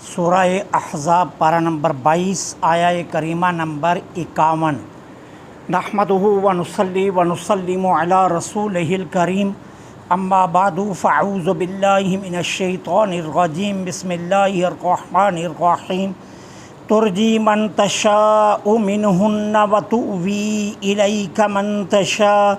سورہ احزاب پارہ نمبر 22 آیہ کریمہ نمبر 51۔ نحمدہ ونصلی ونسلم علی رسولہ الکریم، اما بعد فاعوذ باللہ من الشیطان الرجیم، بسم اللہ الرحمن الرحیم۔ ترجی من تشاء منہن وتؤوی الیک من تشاء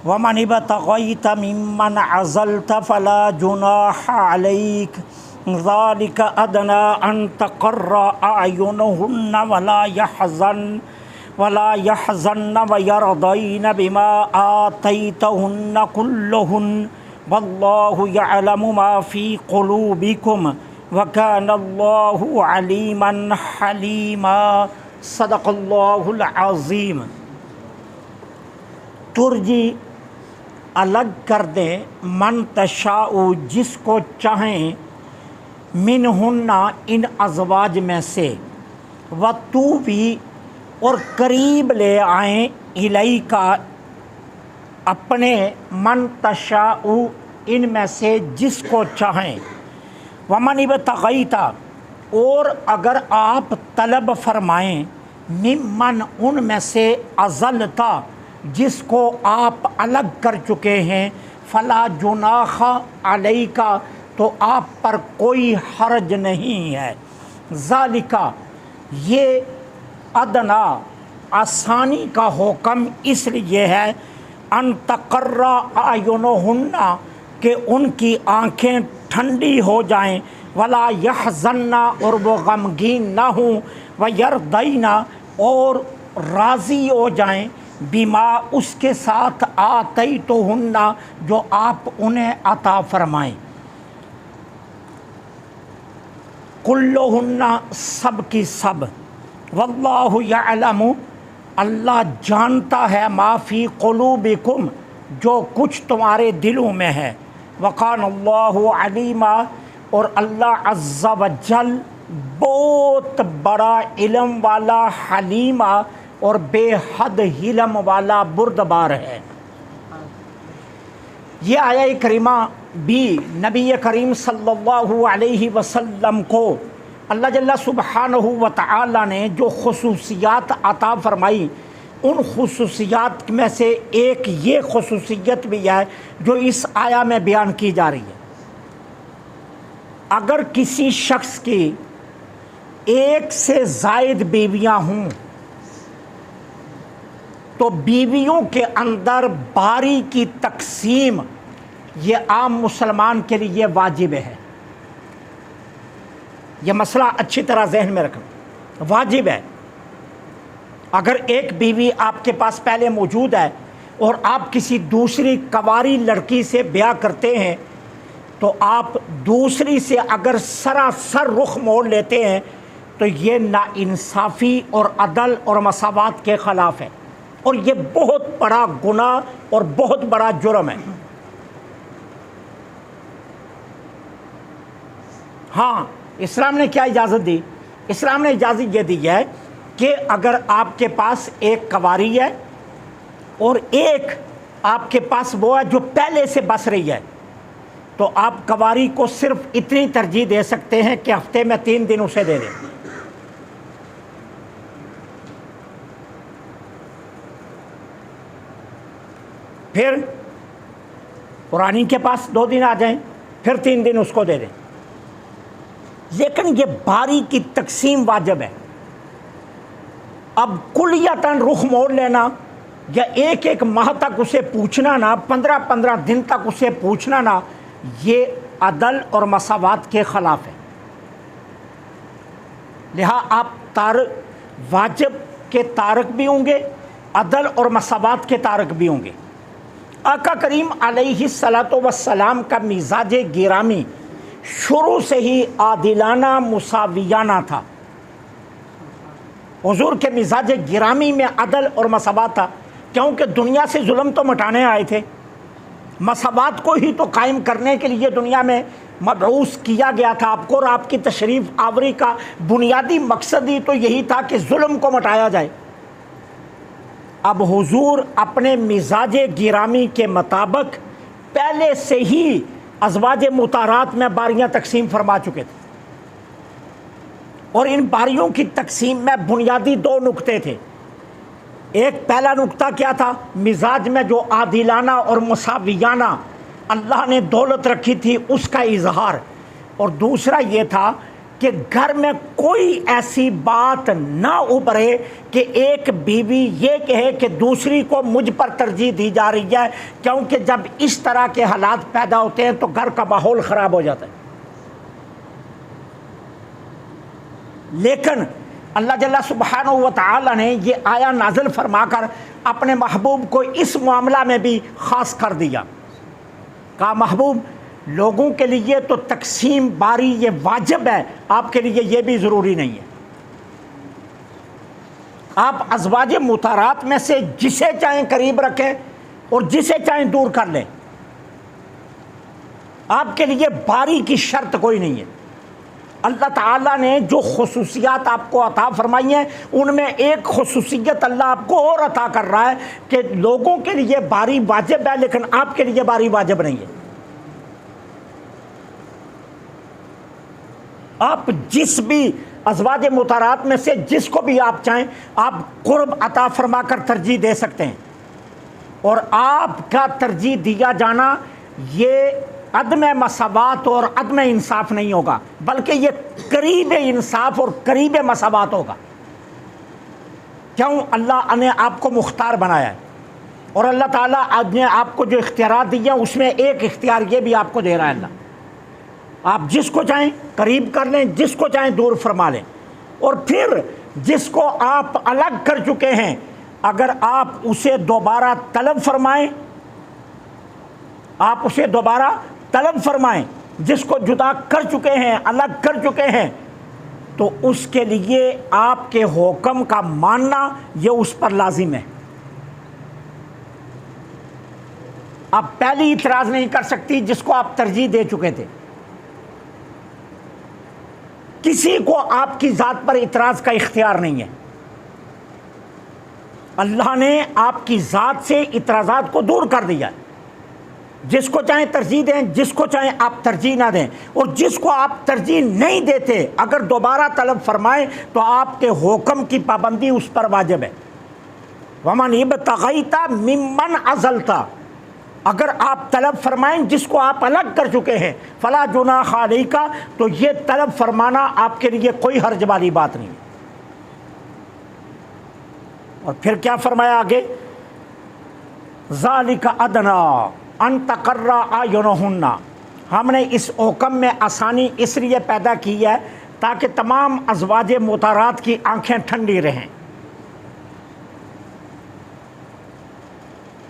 ومن ابتغیت ممن عزلت فلا جناح علیک، ذلك أدنى أن تقر أعينهن ولا يحزن ويرضين بما آتيتهن كلهن، والله يعلم ما في قلوبكم وكان الله عليما حليما۔ صدق اللہ العظیم۔ ترجی الگ کر دیں، من تشاء جس کو چاہیں، منہن ان ازواج میں سے، وتوی اور قریب لے آئیں، الیکا اپنے، من تشاء ان میں سے جس کو چاہیں، ومن ابتغیتا اور اگر آپ طلب فرمائیں، ممن ان میں سے، عزلتا جس کو آپ الگ کر چکے ہیں، فلا جناح علیکا تو آپ پر کوئی حرج نہیں ہے۔ ذالکا یہ ادنا آسانی کا حکم اس لیے ہے، ان تقر اعینہن کہ ان کی آنکھیں ٹھنڈی ہو جائیں، ولا یحزن اور وہ غمگین نہ ہوں، ویرضین اور راضی ہو جائیں، بما اس کے ساتھ، آتیتہن جو آپ انہیں عطا فرمائیں، کلہن سب کی سب، واللہ یعلم اللہ جانتا ہے، ما فی قلوبکم جو کچھ تمہارے دلوں میں ہے، وکان اللہ علیما اور اللہ عز وجل بہت بڑا علم والا، حلیما اور بے حد حلم والا، بردبار ہے۔ یہ آیہ کریمہ بھی نبی کریم صلی اللہ علیہ وسلم کو اللہ جل سبحانہ و تعالی نے جو خصوصیات عطا فرمائی، ان خصوصیات میں سے ایک یہ خصوصیت بھی ہے جو اس آیہ میں بیان کی جا رہی ہے۔ اگر کسی شخص کی ایک سے زائد بیویاں ہوں تو بیویوں کے اندر باری کی تقسیم یہ عام مسلمان کے لیے واجب ہے۔ یہ مسئلہ اچھی طرح ذہن میں رکھنا، واجب ہے۔ اگر ایک بیوی آپ کے پاس پہلے موجود ہے اور آپ کسی دوسری کنواری لڑکی سے بیاہ کرتے ہیں تو آپ دوسری سے اگر سراسر رخ موڑ لیتے ہیں تو یہ ناانصافی اور عدل اور مساوات کے خلاف ہے، اور یہ بہت بڑا گناہ اور بہت بڑا جرم ہے۔ ہاں، اسلام نے کیا اجازت دی؟ اسلام نے اجازت یہ دی ہے کہ اگر آپ کے پاس ایک کنواری ہے اور ایک آپ کے پاس وہ ہے جو پہلے سے بس رہی ہے، تو آپ کنواری کو صرف اتنی ترجیح دے سکتے ہیں کہ ہفتے میں 3 دن اسے دے دیں۔ پھر پرانی کے پاس 2 دن آ جائیں، پھر 3 دن اس کو دے دیں، لیکن یہ باری کی تقسیم واجب ہے۔ اب کلیتاً رخ موڑ لینا یا ایک ایک ماہ تک اسے پوچھنا نہ، 15 دن تک اسے پوچھنا نہ، یہ عدل اور مساوات کے خلاف ہے۔ لہٰذا آپ واجب کے تارک بھی ہوں گے، عدل اور مساوات کے تارک بھی ہوں گے۔ آقا کریم علیہ الصلاۃ والسلام کا مزاج گرامی شروع سے ہی عادلانہ مساویانہ تھا۔ حضور کے مزاج گرامی میں عدل اور مساوات تھا، کیونکہ دنیا سے ظلم تو مٹانے آئے تھے، مساوات کو ہی تو قائم کرنے کے لیے دنیا میں مبعوث کیا گیا تھا آپ کو، اور آپ کی تشریف آوری کا بنیادی مقصد ہی تو یہی تھا کہ ظلم کو مٹایا جائے۔ اب حضور اپنے مزاج گرامی کے مطابق پہلے سے ہی ازواج مطہرات میں باریاں تقسیم فرما چکے تھے۔ اور ان باریوں کی تقسیم میں بنیادی دو نقطے تھے۔ ایک پہلا نقطہ کیا تھا؟ مزاج میں جو عادلانہ اور مساویانہ اللہ نے دولت رکھی تھی اس کا اظہار، اور دوسرا یہ تھا کہ گھر میں کوئی ایسی بات نہ ابھرے کہ ایک بیوی یہ کہے کہ دوسری کو مجھ پر ترجیح دی جا رہی ہے، کیونکہ جب اس طرح کے حالات پیدا ہوتے ہیں تو گھر کا ماحول خراب ہو جاتا ہے۔ لیکن اللہ جل سبحانہ و تعالی نے یہ آیا نازل فرما کر اپنے محبوب کو اس معاملہ میں بھی خاص کر دیا۔ کہا محبوب لوگوں کے لیے تو تقسیم باری یہ واجب ہے، آپ کے لیے یہ بھی ضروری نہیں ہے۔ آپ ازواج مطہرات میں سے جسے چاہیں قریب رکھیں اور جسے چاہیں دور کر لیں، آپ کے لیے باری کی شرط کوئی نہیں ہے۔ اللہ تعالیٰ نے جو خصوصیات آپ کو عطا فرمائی ہیں ان میں ایک خصوصیت اللہ آپ کو اور عطا کر رہا ہے کہ لوگوں کے لیے باری واجب ہے لیکن آپ کے لیے باری واجب نہیں ہے۔ آپ جس بھی ازواج مطہرات میں سے جس کو بھی آپ چاہیں آپ قرب عطا فرما کر ترجیح دے سکتے ہیں، اور آپ کا ترجیح دیا جانا یہ عدم مساوات اور عدم انصاف نہیں ہوگا، بلکہ یہ قریب انصاف اور قریب مساوات ہوگا۔ کیوں؟ اللہ نے آپ کو مختار بنایا ہے، اور اللہ تعالیٰ نے آپ کو جو اختیارات دیے ہیں اس میں ایک اختیار یہ بھی آپ کو دے رہا ہے اللہ، آپ جس کو چاہیں قریب کر لیں، جس کو چاہیں دور فرما لیں، اور پھر جس کو آپ الگ کر چکے ہیں اگر آپ اسے دوبارہ طلب فرمائیں، آپ اسے دوبارہ طلب فرمائیں، جس کو جدا کر چکے ہیں، الگ کر چکے ہیں، تو اس کے لیے آپ کے حکم کا ماننا یہ اس پر لازم ہے۔ آپ پہلی اعتراض نہیں کر سکتی جس کو آپ ترجیح دے چکے تھے۔ کسی کو آپ کی ذات پر اعتراض کا اختیار نہیں ہے۔ اللہ نے آپ کی ذات سے اعتراضات کو دور کر دیا ہے۔ جس کو چاہیں ترجیح دیں، جس کو چاہیں آپ ترجیح نہ دیں، اور جس کو آپ ترجیح نہیں دیتے اگر دوبارہ طلب فرمائیں تو آپ کے حکم کی پابندی اس پر واجب ہے۔ وَمَنِ ابْتَغَيْتَ مِمَّنْ عَزَلْتَ، اگر آپ طلب فرمائیں جس کو آپ الگ کر چکے ہیں فَلَا جُنَاحَ عَلَيْكَ، تو یہ طلب فرمانا آپ کے لیے کوئی حرج والی بات نہیں ہے۔ اور پھر کیا فرمایا آگے؟ ذَلِكَ أَدْنَىٰ أَن تَقَرَّ أَعْيُنُهُنَّ، ہم نے اس حکم میں آسانی اس لیے پیدا کی ہے تاکہ تمام ازواج مطہرات کی آنکھیں ٹھنڈی رہیں۔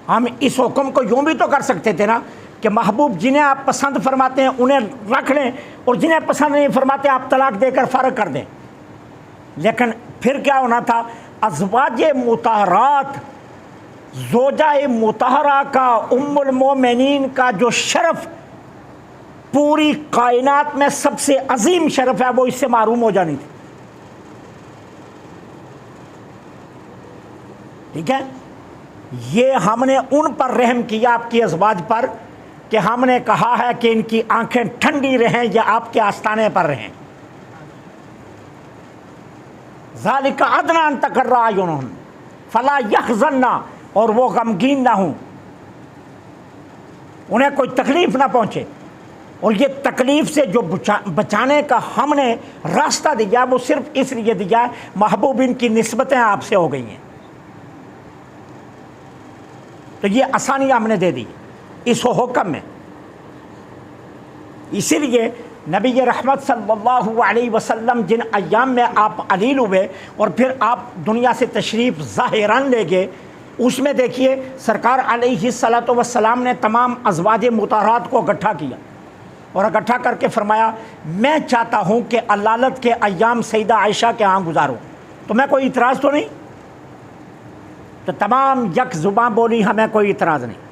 ہم اس حکم کو یوں بھی تو کر سکتے تھے نا کہ محبوب جنہیں آپ پسند فرماتے ہیں انہیں رکھ لیں، اور جنہیں پسند نہیں فرماتے آپ طلاق دے کر فارغ کر دیں، لیکن پھر کیا ہونا تھا؟ ازواج مطہرات، زوجہ مطہرہ کا، ام المومنین کا جو شرف پوری کائنات میں سب سے عظیم شرف ہے، وہ اس سے محروم ہو جانی تھی۔ ٹھیک ہے، یہ ہم نے ان پر رحم کیا آپ کی ازواج پر کہ ہم نے کہا ہے کہ ان کی آنکھیں ٹھنڈی رہیں یا آپ کے آستانے پر رہیں۔ ذالک ادنی ان تقر اعینہن فلا یحزن، اور وہ غمگین نہ ہوں، انہیں کوئی تکلیف نہ پہنچے۔ اور یہ تکلیف سے جو بچانے کا ہم نے راستہ دیا وہ صرف اس لیے دیا ہے محبوب ان کی نسبتیں آپ سے ہو گئی ہیں، تو یہ آسانی ہم نے دے دی اس حکم میں۔ اسی لیے نبی رحمت صلی اللہ علیہ وسلم جن ایام میں آپ علیل ہوئے اور پھر آپ دنیا سے تشریف ظاہراً لے گئے، اس میں دیکھیے سرکار علیہ الصلاۃ والسلام نے تمام ازواج مطہرات کو اکٹھا کیا اور اکٹھا کر کے فرمایا میں چاہتا ہوں کہ علالت کے ایام سیدہ عائشہ کے ہاں گزاروں، تو میں کوئی اعتراض تو نہیں؟ تو تمام یک زباں بولی ہمیں کوئی اعتراض نہیں۔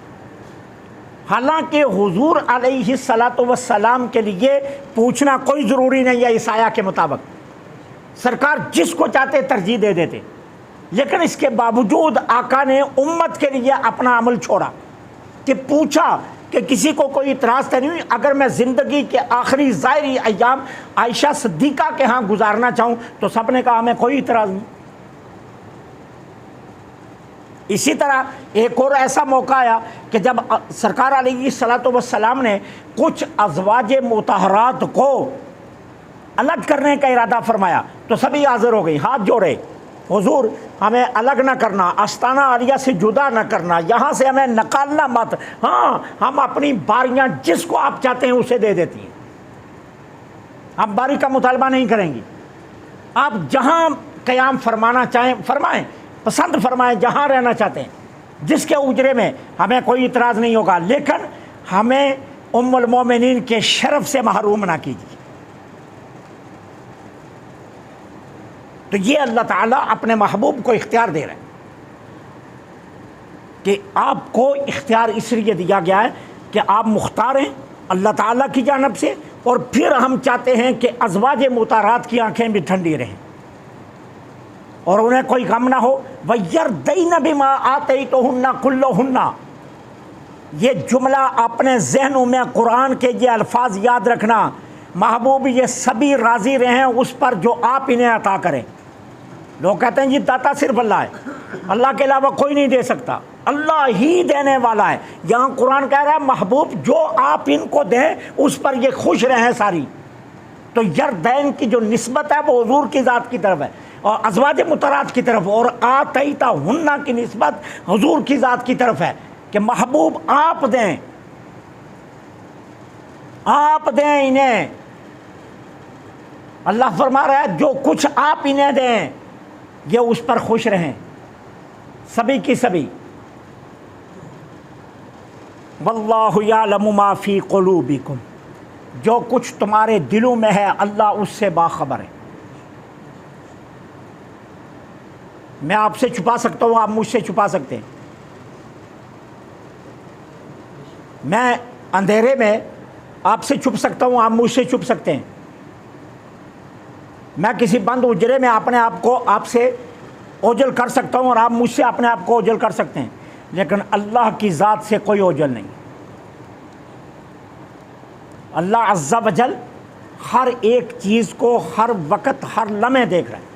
حالانکہ حضور علیہ الصلاۃ والسلام کے لیے پوچھنا کوئی ضروری نہیں ہے، اس آیا کے مطابق سرکار جس کو چاہتے ترجیح دے دیتے، لیکن اس کے باوجود آقا نے امت کے لیے اپنا عمل چھوڑا کہ پوچھا کہ کسی کو کوئی اعتراض تو نہیں ہوئی اگر میں زندگی کے آخری ظاہری ایام عائشہ صدیقہ کے ہاں گزارنا چاہوں تو سب نے کہا ہمیں کوئی اعتراض نہیں۔ اسی طرح ایک اور ایسا موقع آیا کہ جب سرکار علیہ الصلوۃ والسلام نے کچھ ازواج مطہرات کو الگ کرنے کا ارادہ فرمایا تو سبھی حاضر ہو گئی، ہاتھ جوڑے، حضور ہمیں الگ نہ کرنا، آستانہ عالیہ سے جدا نہ کرنا، یہاں سے ہمیں نکالنا مت، ہاں ہم اپنی باریاں جس کو آپ چاہتے ہیں اسے دے دیتی ہیں، ہم باری کا مطالبہ نہیں کریں گی، آپ جہاں قیام فرمانا چاہیں فرمائیں، پسند فرمائیں، جہاں رہنا چاہتے ہیں جس کے اجرے میں ہمیں کوئی اعتراض نہیں ہوگا، لیکن ہمیں ام المومنین کے شرف سے محروم نہ کیجیے۔ تو یہ اللہ تعالیٰ اپنے محبوب کو اختیار دے رہے ہیں کہ آپ کو اختیار اس لیے دیا گیا ہے کہ آپ مختار ہیں اللہ تعالیٰ کی جانب سے، اور پھر ہم چاہتے ہیں کہ ازواج مطہرات کی آنکھیں بھی ٹھنڈی رہیں اور انہیں کوئی غم نہ ہو۔ وَيَرْضَيْنَ بِمَا آتَيْتُهُنَّ كُلُّهُنَّ، یہ جملہ اپنے ذہنوں میں قرآن کے یہ الفاظ یاد رکھنا، محبوب یہ سبھی راضی رہیں اس پر جو آپ انہیں عطا کریں۔ لوگ کہتے ہیں جی داتا صرف اللہ ہے، اللہ کے علاوہ کوئی نہیں دے سکتا، اللہ ہی دینے والا ہے۔ یہاں قرآن کہہ رہا ہے محبوب جو آپ ان کو دیں اس پر یہ خوش رہیں ساری۔ تو یردین کی جو نسبت ہے وہ حضور کی ذات کی طرف ہے اور ازواج مطہرات کی طرف، اور آتیتا ہنہ کی نسبت حضور کی ذات کی طرف ہے کہ محبوب آپ دیں، آپ دیں انہیں۔ اللہ فرما رہا ہے جو کچھ آپ انہیں دیں یہ اس پر خوش رہیں سبھی کی سبھی۔ واللہ یعلم ما فی قلوبکم، جو کچھ تمہارے دلوں میں ہے اللہ اس سے باخبر ہے۔ میں آپ سے چھپا سکتا ہوں، آپ مجھ سے چھپا سکتے ہیں۔ میں اندھیرے میں آپ سے چھپ سکتا ہوں، آپ مجھ سے چھپ سکتے ہیں۔ میں کسی بند اجرے میں اپنے آپ کو آپ سے اوجل کر سکتا ہوں اور آپ مجھ سے اپنے آپ کو اوجل کر سکتے ہیں، لیکن اللہ کی ذات سے کوئی اوجل نہیں۔ اللہ عز و جل ہر ایک چیز کو ہر وقت ہر لمحے دیکھ رہا ہے،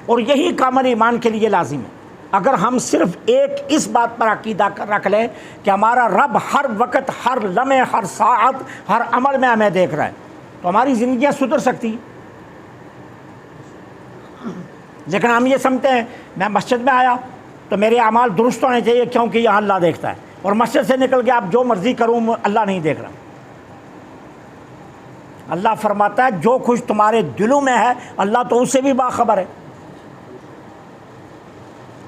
اور یہی کامل ایمان کے لیے لازم ہے۔ اگر ہم صرف ایک اس بات پر عقیدہ رکھ لیں کہ ہمارا رب ہر وقت ہر لمحے ہر ساعت ہر عمل میں ہمیں دیکھ رہا ہے تو ہماری زندگیاں سدھر سکتی ہیں۔ لیکن ہم یہ سمجھتے ہیں میں مسجد میں آیا تو میرے اعمال درست ہونے چاہیے کیونکہ یہاں اللہ دیکھتا ہے، اور مسجد سے نکل کے آپ جو مرضی کروں اللہ نہیں دیکھ رہا۔ اللہ فرماتا ہے جو کچھ تمہارے دلوں میں ہے اللہ تو اس سے بھی باخبر ہے،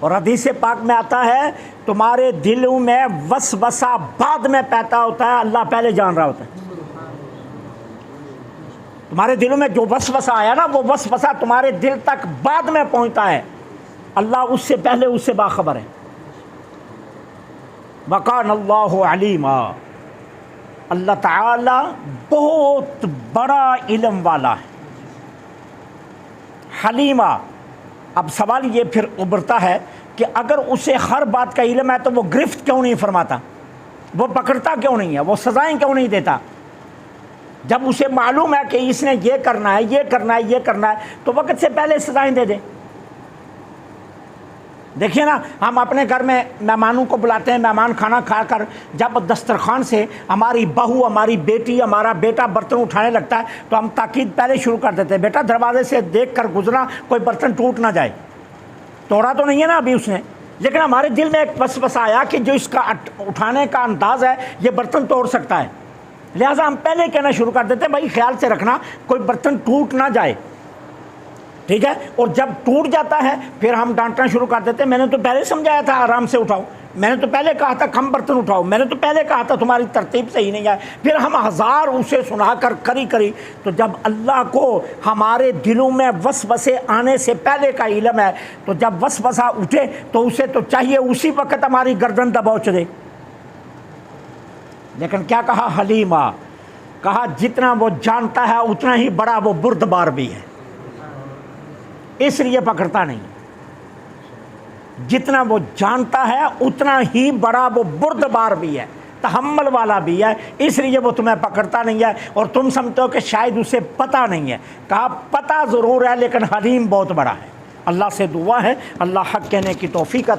اور حدیث پاک میں آتا ہے تمہارے دلوں میں وسوسہ بعد میں پیدا ہوتا ہے، اللہ پہلے جان رہا ہوتا ہے۔ تمہارے دلوں میں جو وسوسہ آیا نا وہ وسوسہ تمہارے دل تک بعد میں پہنچتا ہے، اللہ اس سے پہلے اس سے باخبر ہے۔ وَكَانَ اللَّهُ عَلِيمًا، اللہ تعالی بہت بڑا علم والا ہے، حلیمہ۔ اب سوال یہ پھر ابھرتا ہے کہ اگر اسے ہر بات کا علم ہے تو وہ گرفت کیوں نہیں فرماتا، وہ پکڑتا کیوں نہیں ہے، وہ سزائیں کیوں نہیں دیتا؟ جب اسے معلوم ہے کہ اس نے یہ کرنا ہے یہ کرنا ہے یہ کرنا ہے تو وقت سے پہلے سزائیں دے دے۔ دیکھیے نا، ہم اپنے گھر میں مہمانوں کو بلاتے ہیں، مہمان کھانا کھا کر جب دسترخوان سے ہماری بہو ہماری بیٹی ہمارا بیٹا برتن اٹھانے لگتا ہے تو ہم تاکید پہلے شروع کر دیتے ہیں، بیٹا دروازے سے دیکھ کر گزرنا کوئی برتن ٹوٹ نہ جائے۔ توڑا تو نہیں ہے نا ابھی اس نے، لیکن ہمارے دل میں ایک وسوسہ آیا کہ جو اس کا اٹھانے کا انداز ہے یہ برتن توڑ سکتا ہے، لہٰذا ہم پہلے کہنا شروع کر دیتے ہیں بھائی خیال سے رکھنا کوئی برتن ٹوٹ نہ جائے، ٹھیک ہے؟ اور جب ٹوٹ جاتا ہے پھر ہم ڈانٹنا شروع کر دیتے ہیں، میں نے تو پہلے سمجھایا تھا آرام سے اٹھاؤ، میں نے تو پہلے کہا تھا کم برتن اٹھاؤ، میں نے تو پہلے کہا تھا تمہاری ترتیب صحیح نہیں ہے۔ پھر ہم ہزار اسے سنا کر کری تو جب اللہ کو ہمارے دلوں میں وسوسے آنے سے پہلے کا علم ہے تو جب وسوسہ اٹھے تو اسے تو چاہیے اسی وقت ہماری گردن دبوچ دے۔ لیکن کیا کہا؟ حلیمہ، کہا جتنا وہ جانتا ہے اتنا ہی بڑا وہ بردبار بھی ہے، اس لیے پکڑتا نہیں۔ جتنا وہ جانتا ہے اتنا ہی بڑا وہ بردبار بھی ہے، تحمل والا بھی ہے، اس لیے وہ تمہیں پکڑتا نہیں ہے اور تم سمجھتے ہو کہ شاید اسے پتہ نہیں ہے۔ کہا پتہ ضرور ہے لیکن حلیم بہت بڑا ہے۔ اللہ سے دعا ہے اللہ حق کہنے کی توفیق